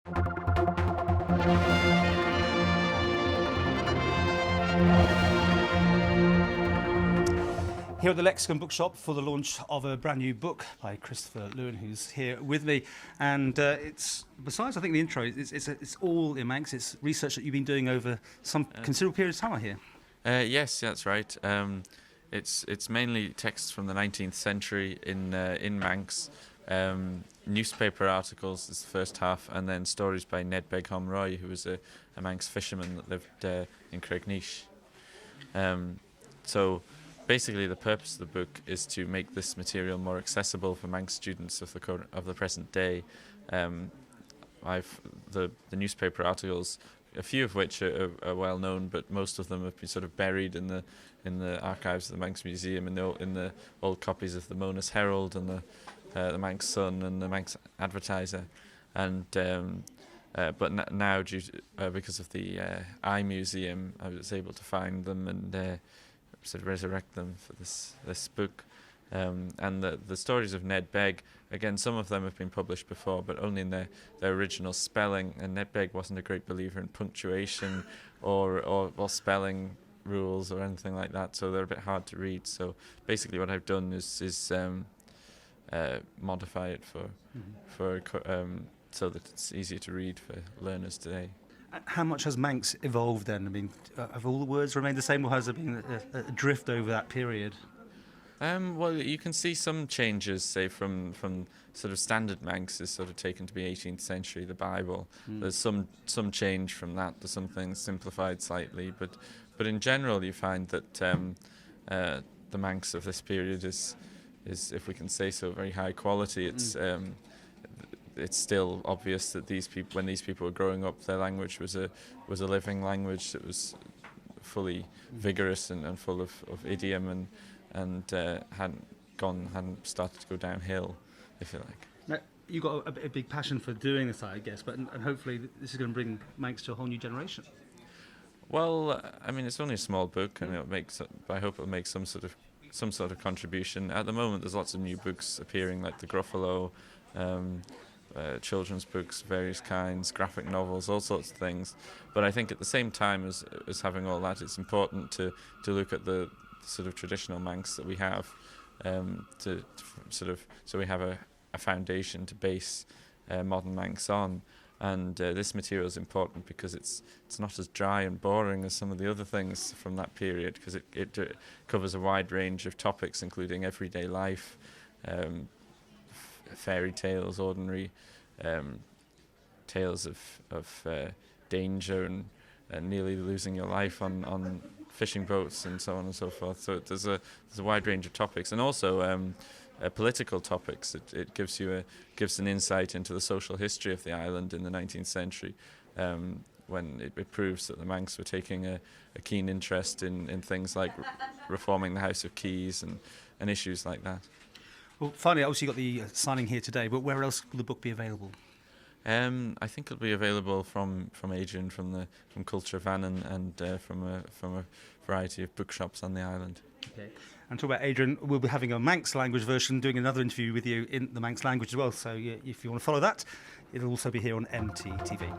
Here at the Lexicon Bookshop for the launch of a brand new book by Christopher Lewin, who's here with me. And it's, besides, I think, the intro, it's all in Manx. It's research that you've been doing over some considerable period of time, I hear. Yes, that's right. It's mainly texts from the 19th century in Manx. Newspaper articles is the first half, and then stories by Ned Beghom Roy, who was a Manx fisherman that lived in Craignish. So basically, the purpose of the book is to make this material more accessible for Manx students of the present day. The newspaper articles, a few of which are well known, but most of them have been sort of buried in the archives of the Manx Museum, in the old copies of the Monas Herald and the Manx Sun and the Manx Advertiser, and but now because of the Imuseum, I was able to find them and sort of resurrect them for this book. And the stories of Ned Begg, again, some of them have been published before, but only in their original spelling. And Ned Begg wasn't a great believer in punctuation or spelling rules or anything like that, so they're a bit hard to read. So basically, what I've done is modify it so that it's easier to read for learners today. How much has Manx evolved then? I mean, have all the words remained the same, or has there been a drift over that period? Well, you can see some changes, say, from sort of standard Manx is sort of taken to be 18th century, the Bible. There's some change from that. There's some things simplified slightly, but in general you find that the Manx of this period is, if we can say so, very high quality. It's still obvious that when these people were growing up, their language was a living language that was fully vigorous and full of idiom and hadn't started to go downhill, if you like. Now, you've got a big passion for doing this, I guess, and hopefully this is going to bring Manx to a whole new generation. Well, I mean, it's only a small book, and I hope it'll make some sort of contribution. At the moment, there's lots of new books appearing, like the Gruffalo, children's books, various kinds, graphic novels, all sorts of things. But I think at the same time as having all that, it's important to look at the sort of traditional Manx that we have, so we have a foundation to base modern Manx on. And this material is important because it's not as dry and boring as some of the other things from that period, because it covers a wide range of topics, including everyday life, fairy tales, ordinary tales of danger and nearly losing your life on fishing boats and so on and so forth. So there's a wide range of topics, and also political topics. It gives an insight into the social history of the island in the 19th century, when it proves that the Manx were taking a keen interest in things like reforming the House of Keys and issues like that. Well, finally, obviously you got the signing here today, but where else will the book be available? I think it'll be available from Adrian, from Culture Van, and from a variety of bookshops on the island. Okay. And talk about Adrian, we'll be having a Manx language version, doing another interview with you in the Manx language as well. So if you want to follow that, it'll also be here on IoM TV.